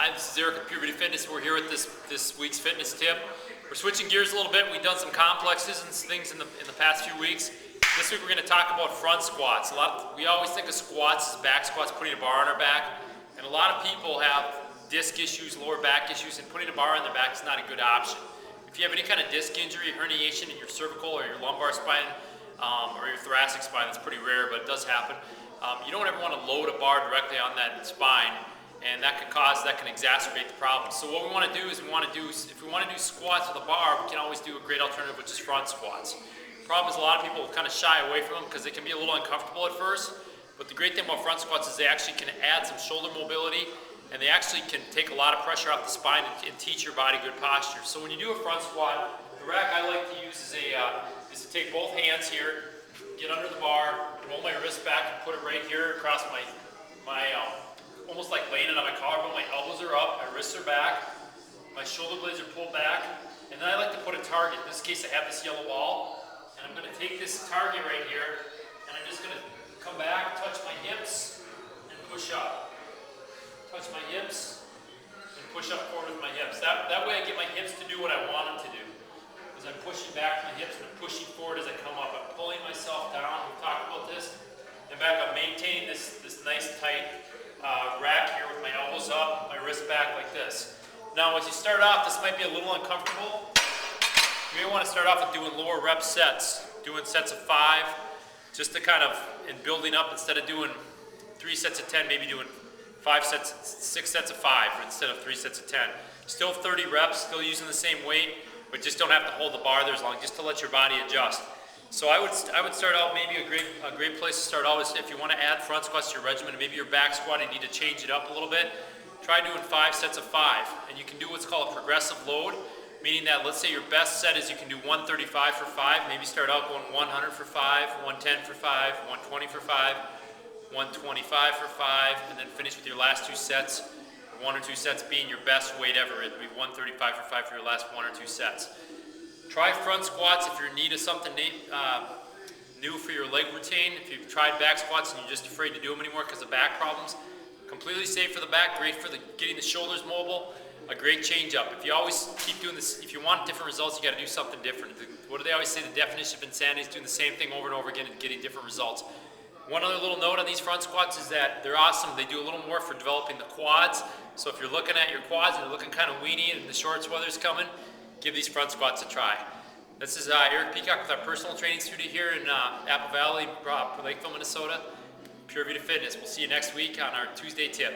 Hi, this is Eric with Pure Beauty Fitness. We're here with this week's fitness tip. We're switching gears a little bit. We've done some complexes and things in the past few weeks. This week we're going to talk about front squats. We always think of squats as back squats, putting a bar on our back, and a lot of people have disc issues, lower back issues, and putting a bar on their back is not a good option. If you have any kind of disc injury, herniation in your cervical or your lumbar spine or your thoracic spine, that's pretty rare, but it does happen. You don't ever want to load a bar directly on that spine, and that can exacerbate the problem. So what we want to do is if we want to do squats with a bar, we can always do a great alternative, which is front squats. The problem is a lot of people kind of shy away from them because they can be a little uncomfortable at first, but the great thing about front squats is they actually can add some shoulder mobility, and they actually can take a lot of pressure off the spine and teach your body good posture. So when you do a front squat, the rack I like to use is to take both hands here, get under the bar, roll my wrist back and put it right here across my almost like laying it on my collarbone. My elbows are up, my wrists are back, my shoulder blades are pulled back, and then I like to put a target. In this case I have this yellow ball, and I'm going to take this target right here, and I'm just going to come back, touch my hips, and push up. Touch my hips, and push up forward with my hips. That way I get my hips to do what I want them to do. As I'm pushing back my hips and I'm pushing forward as I come up. I'm pulling myself down. We've talked about this. And back up, maintaining this nice tight rack here with my elbows up, my wrist back like this. Now as you start off, this might be a little uncomfortable. You may want to start off with doing lower rep sets, doing sets of 5, just to kind of, and building up instead of doing 3 sets of 10, maybe doing 6 sets of 5 instead of 3 sets of 10. Still 30 reps, still using the same weight, but just don't have to hold the bar there as long, just to let your body adjust. So I would start out, maybe a great place to start out is if you want to add front squats to your regimen, and maybe your back squat and you need to change it up a little bit, try doing 5 sets of 5. And you can do what's called a progressive load, meaning that let's say your best set is you can do 135 for 5, maybe start out going 100 for 5, 110 for 5, 120 for 5, 125 for 5, and then finish with your last 2 sets, 1 or 2 sets being your best weight ever. It'll be 135 for 5 for your last 1 or 2 sets. Try front squats if you're in need of something new for your leg routine. If you've tried back squats and you're just afraid to do them anymore because of back problems, completely safe for the back, great for getting the shoulders mobile, a great change up. If you always keep doing this, if you want different results, you got to do something different. What do they always say? The definition of insanity is doing the same thing over and over again and getting different results. One other little note on these front squats is that they're awesome. They do a little more for developing the quads. So if you're looking at your quads and they're looking kind of weenie and the shorts weather's coming, give these front squats a try. This is Eric Peacock with our personal training studio here in Apple Valley, Lakeville, Minnesota. Pure Beauty Fitness. We'll see you next week on our Tuesday tip.